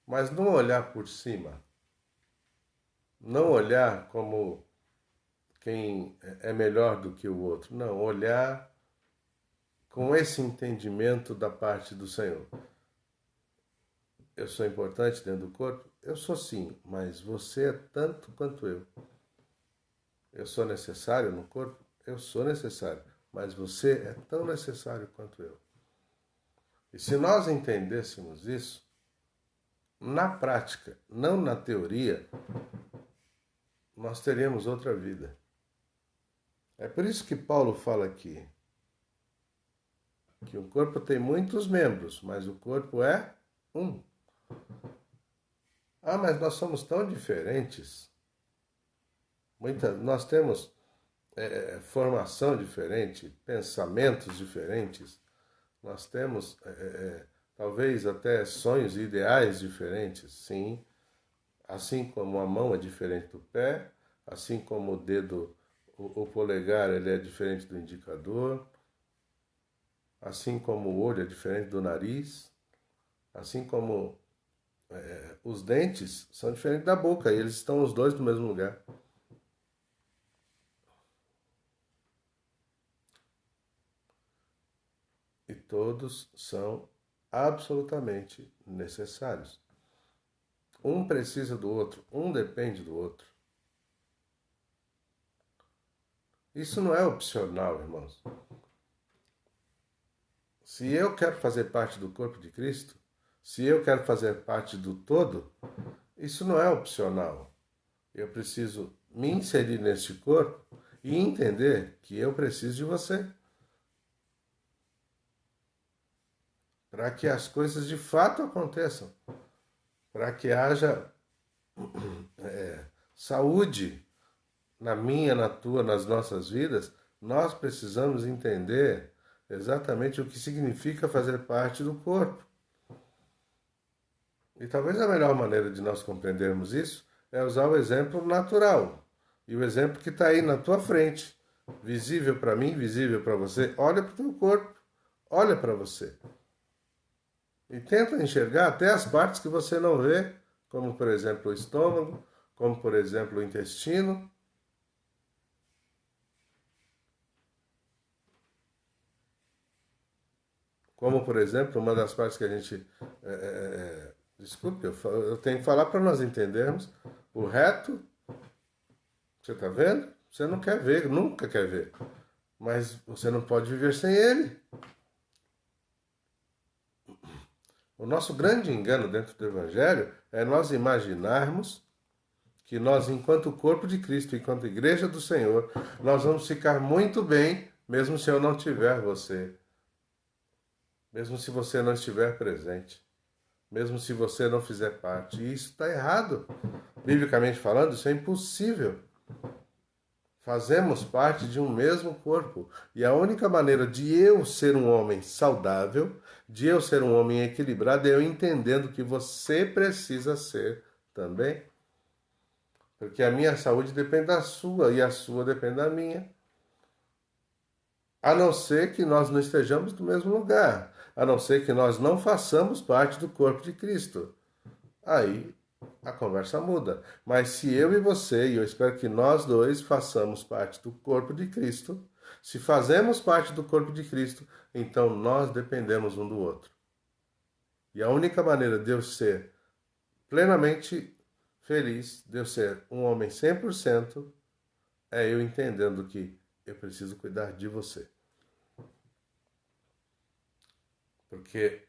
mas não olhar por cima. Não olhar como quem é melhor do que o outro. Não, olhar com esse entendimento da parte do Senhor. Eu sou importante dentro do corpo? Eu sou sim, mas você é tanto quanto eu. Eu sou necessário no corpo? Eu sou necessário, mas você é tão necessário quanto eu. E se nós entendêssemos isso, na prática, não na teoria, nós teríamos outra vida. É por isso que Paulo fala aqui que o corpo tem muitos membros, mas o corpo é um. Ah, mas nós somos tão diferentes. Nós temos formação diferente, pensamentos diferentes, nós temos talvez até sonhos e ideais diferentes, sim. Assim como a mão é diferente do pé, assim como o dedo, o polegar, ele é diferente do indicador, assim como o olho é diferente do nariz, assim como os dentes são diferentes da boca, e eles estão os dois no mesmo lugar. E todos são absolutamente necessários. Um precisa do outro, um depende do outro. Isso não é opcional, irmãos. Se eu quero fazer parte do corpo de Cristo, se eu quero fazer parte do todo, isso não é opcional. Eu preciso me inserir neste corpo e entender que eu preciso de você. Para que as coisas de fato aconteçam. Para que haja saúde na minha, na tua, nas nossas vidas, nós precisamos entender exatamente o que significa fazer parte do corpo. E talvez a melhor maneira de nós compreendermos isso é usar o exemplo natural. E o exemplo que está aí na tua frente, visível para mim, visível para você. Olha para o teu corpo, olha para você. E tenta enxergar até as partes que você não vê, como por exemplo o estômago, como por exemplo o intestino. Como por exemplo, uma das partes que a gente... desculpe, eu tenho que falar para nós entendermos. O reto, você está vendo? Você não quer ver, nunca quer ver. Mas você não pode viver sem ele. O nosso grande engano dentro do Evangelho é nós imaginarmos que nós, enquanto corpo de Cristo, enquanto igreja do Senhor, nós vamos ficar muito bem, mesmo se eu não tiver você. Mesmo se você não estiver presente. Mesmo se você não fizer parte. E isso está errado. Biblicamente falando, isso é impossível. Fazemos parte de um mesmo corpo. E a única maneira de eu ser um homem saudável, de eu ser um homem equilibrado, é eu entendendo que você precisa ser também. Porque a minha saúde depende da sua e a sua depende da minha. A não ser que nós não estejamos no mesmo lugar. A não ser que nós não façamos parte do corpo de Cristo. Aí a conversa muda. Mas se eu e você, e eu espero que nós dois façamos parte do corpo de Cristo, se fazemos parte do corpo de Cristo, então nós dependemos um do outro. E a única maneira de eu ser plenamente feliz, de eu ser um homem 100%, é eu entendendo que eu preciso cuidar de você. Porque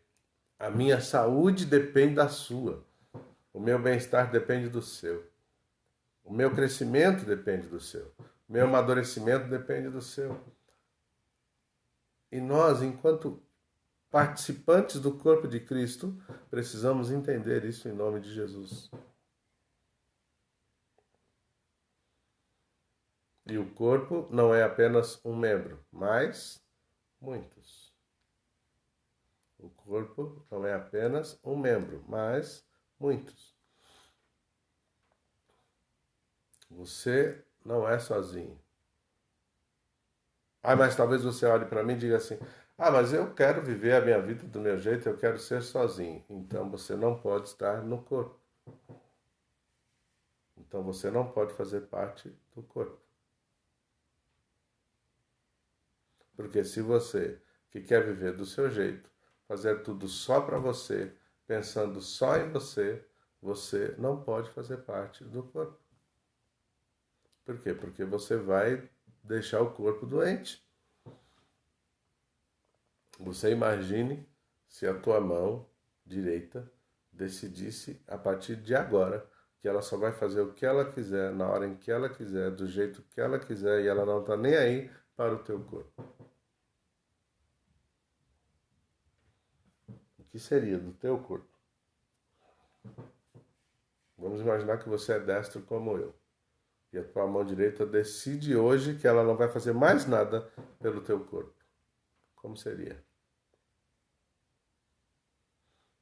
a minha saúde depende da sua. O meu bem-estar depende do seu. O meu crescimento depende do seu. O meu amadurecimento depende do seu. E nós, enquanto participantes do corpo de Cristo, precisamos entender isso em nome de Jesus. E o corpo não é apenas um membro, mas muitos. O corpo não é apenas um membro, mas muitos. Você não é sozinho. Ah, mas talvez você olhe para mim e diga assim: ah, mas eu quero viver a minha vida do meu jeito, eu quero ser sozinho. Então você não pode estar no corpo. Então você não pode fazer parte do corpo. Porque se você que quer viver do seu jeito, fazer tudo só para você, pensando só em você, você não pode fazer parte do corpo. Por quê? Porque você vai deixar o corpo doente. Você imagine se a tua mão direita decidisse a partir de agora que ela só vai fazer o que ela quiser, na hora em que ela quiser, do jeito que ela quiser, e ela não está nem aí para o teu corpo. O que seria do teu corpo? Vamos imaginar que você é destro como eu. E a tua mão direita decide hoje que ela não vai fazer mais nada pelo teu corpo. Como seria?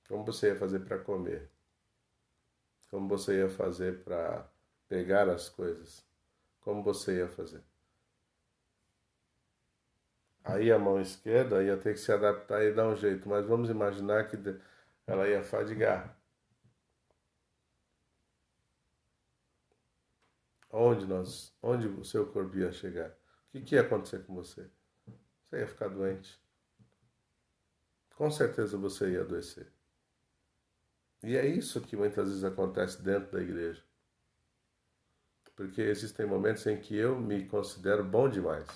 Como você ia fazer para comer? Como você ia fazer para pegar as coisas? Como você ia fazer? Aí a mão esquerda ia ter que se adaptar e dar um jeito, mas vamos imaginar que ela ia fadigar. Onde o seu corpo ia chegar? O que ia acontecer com você? Você ia ficar doente. Com certeza você ia adoecer. E é isso que muitas vezes acontece dentro da igreja. Porque existem momentos em que eu me considero bom demais.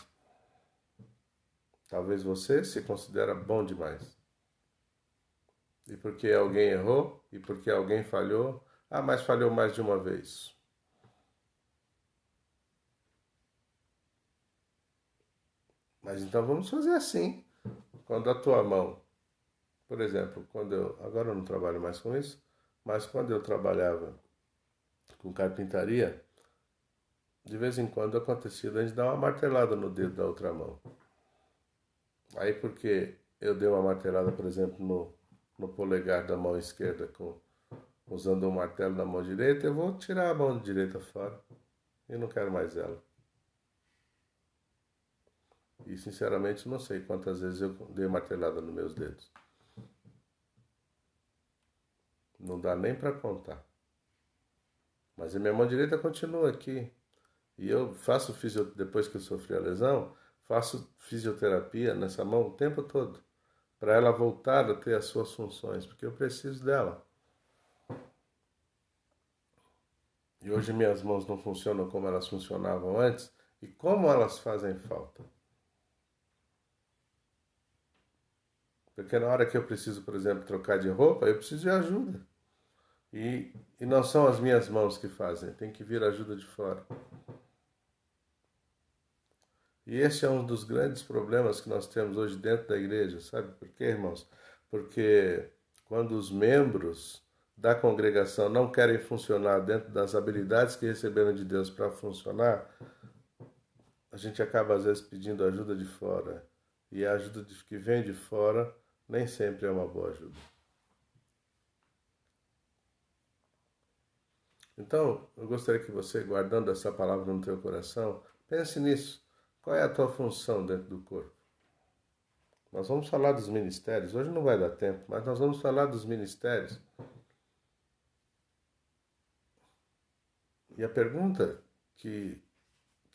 Talvez você se considera bom demais. E porque alguém errou, e porque alguém falhou, mas falhou mais de uma vez. Mas então vamos fazer assim. Quando a tua mão, por exemplo, agora eu não trabalho mais com isso, mas quando eu trabalhava com carpintaria, de vez em quando acontecia a gente dar uma martelada no dedo da outra mão. Aí porque eu dei uma martelada, por exemplo, no polegar da mão esquerda usando um martelo na mão direita, eu vou tirar a mão direita fora. Eu não quero mais ela. E sinceramente não sei quantas vezes eu dei martelada nos meus dedos. Não dá nem para contar. Mas a minha mão direita continua aqui. E eu faço depois que eu sofri a lesão, faço fisioterapia nessa mão o tempo todo. Para ela voltar a ter as suas funções, porque eu preciso dela. E hoje minhas mãos não funcionam como elas funcionavam antes. E como elas fazem falta. Porque na hora que eu preciso, por exemplo, trocar de roupa, eu preciso de ajuda. E não são as minhas mãos que fazem, tem que vir ajuda de fora. E esse é um dos grandes problemas que nós temos hoje dentro da igreja, sabe por quê, irmãos? Porque quando os membros da congregação não querem funcionar dentro das habilidades que receberam de Deus para funcionar, a gente acaba às vezes pedindo ajuda de fora. E a ajuda que vem de fora nem sempre é uma boa ajuda. Então, eu gostaria que você, guardando essa palavra no teu coração, pense nisso. Qual é a tua função dentro do corpo? Nós vamos falar dos ministérios. Hoje não vai dar tempo, mas nós vamos falar dos ministérios. E a pergunta que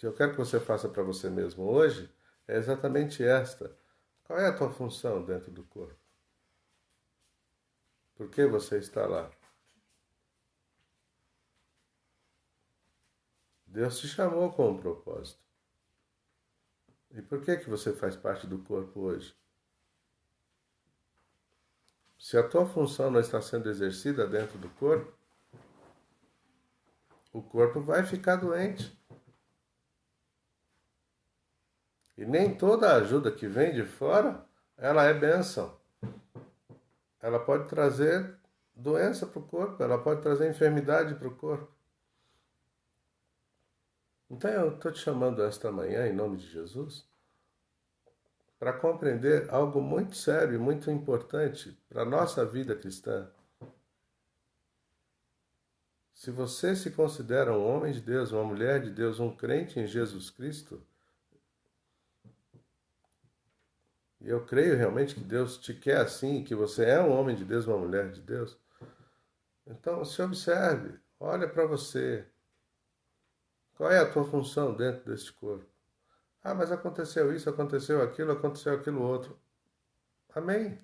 eu quero que você faça para você mesmo hoje é exatamente esta. Qual é a tua função dentro do corpo? Por que você está lá? Deus te chamou com um propósito. E por que você faz parte do corpo hoje? Se a tua função não está sendo exercida dentro do corpo, o corpo vai ficar doente. E nem toda ajuda que vem de fora, ela é bênção. Ela pode trazer doença para o corpo, ela pode trazer enfermidade para o corpo. Então eu estou te chamando esta manhã, em nome de Jesus, para compreender algo muito sério e muito importante para a nossa vida cristã. Se você se considera um homem de Deus, uma mulher de Deus, um crente em Jesus Cristo, e eu creio realmente que Deus te quer assim, que você é um homem de Deus, uma mulher de Deus, então se observe, olha para você. Qual é a tua função dentro deste corpo? Ah, mas aconteceu isso, aconteceu aquilo outro. Amém?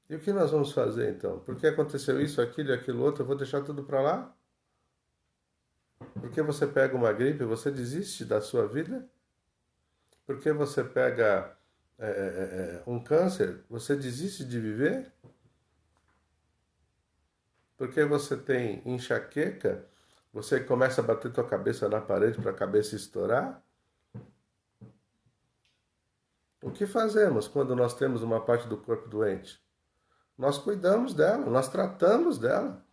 E o que nós vamos fazer então? Porque aconteceu isso, aquilo e aquilo outro, eu vou deixar tudo para lá? Porque você pega uma gripe, você desiste da sua vida? Porque você pega um câncer, você desiste de viver? Porque você tem enxaqueca, você começa a bater tua cabeça na parede para a cabeça estourar? O que fazemos quando nós temos uma parte do corpo doente? Nós cuidamos dela, nós tratamos dela.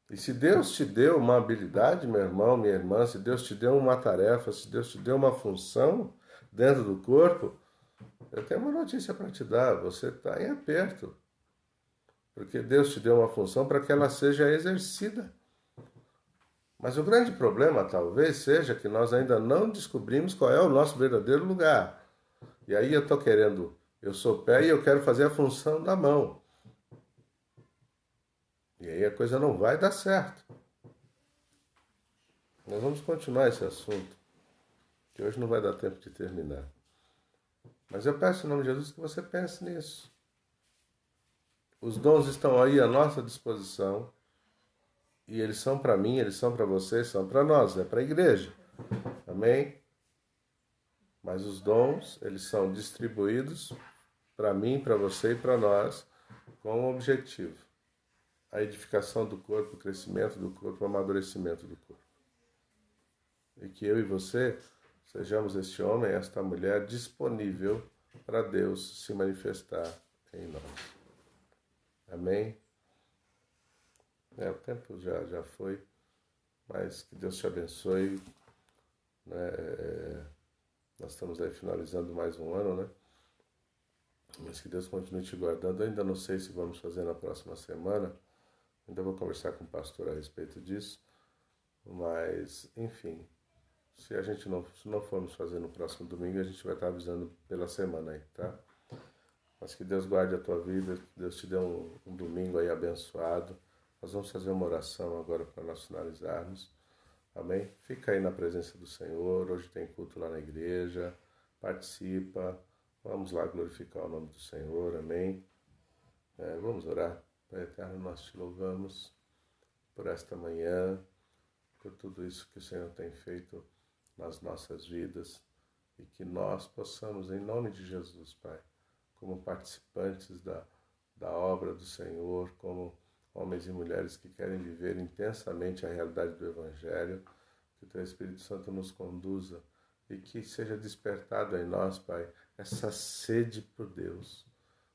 E se Deus te deu uma habilidade, meu irmão, minha irmã, se Deus te deu uma tarefa, se Deus te deu uma função dentro do corpo, eu tenho uma notícia para te dar: você está em aperto. Porque Deus te deu uma função para que ela seja exercida. Mas o grande problema talvez seja que nós ainda não descobrimos qual é o nosso verdadeiro lugar. E aí eu sou pé e eu quero fazer a função da mão. E aí a coisa não vai dar certo. Nós vamos continuar esse assunto, que hoje não vai dar tempo de terminar. Mas eu peço em nome de Jesus que você pense nisso. Os dons estão aí à nossa disposição. E eles são para mim, eles são para você, são para nós, é para a igreja. Amém? Mas os dons, eles são distribuídos para mim, para você e para nós, com um objetivo: a edificação do corpo, o crescimento do corpo, o amadurecimento do corpo. E que eu e você sejamos este homem, esta mulher disponível para Deus se manifestar em nós. Amém? O tempo já foi, mas que Deus te abençoe. Nós estamos aí finalizando mais um ano, né? Mas que Deus continue te guardando. Eu ainda não sei se vamos fazer na próxima semana. Ainda vou conversar com o pastor a respeito disso. Mas, enfim, se não formos fazer no próximo domingo, a gente vai estar avisando pela semana aí, tá? Mas que Deus guarde a tua vida, que Deus te dê um domingo aí abençoado. Nós vamos fazer uma oração agora para nós finalizarmos. Amém? Fica aí na presença do Senhor. Hoje tem culto lá na igreja. Participa. Vamos lá glorificar o nome do Senhor. Amém? Vamos orar. Pai eterno, nós te louvamos por esta manhã, por tudo isso que o Senhor tem feito nas nossas vidas e que nós possamos, em nome de Jesus, Pai, como participantes da obra do Senhor, como homens e mulheres que querem viver intensamente a realidade do Evangelho, que o Teu Espírito Santo nos conduza e que seja despertado em nós, Pai, essa sede por Deus.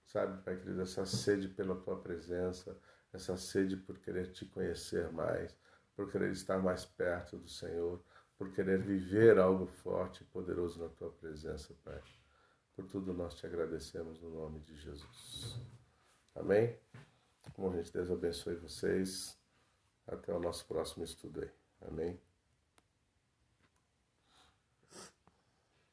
Sabe, Pai querido, essa sede pela Tua presença, essa sede por querer Te conhecer mais, por querer estar mais perto do Senhor, por querer viver algo forte e poderoso na Tua presença, Pai. Por tudo nós Te agradecemos no nome de Jesus. Amém? Bom, gente, Deus abençoe vocês. Até o nosso próximo estudo aí. Amém?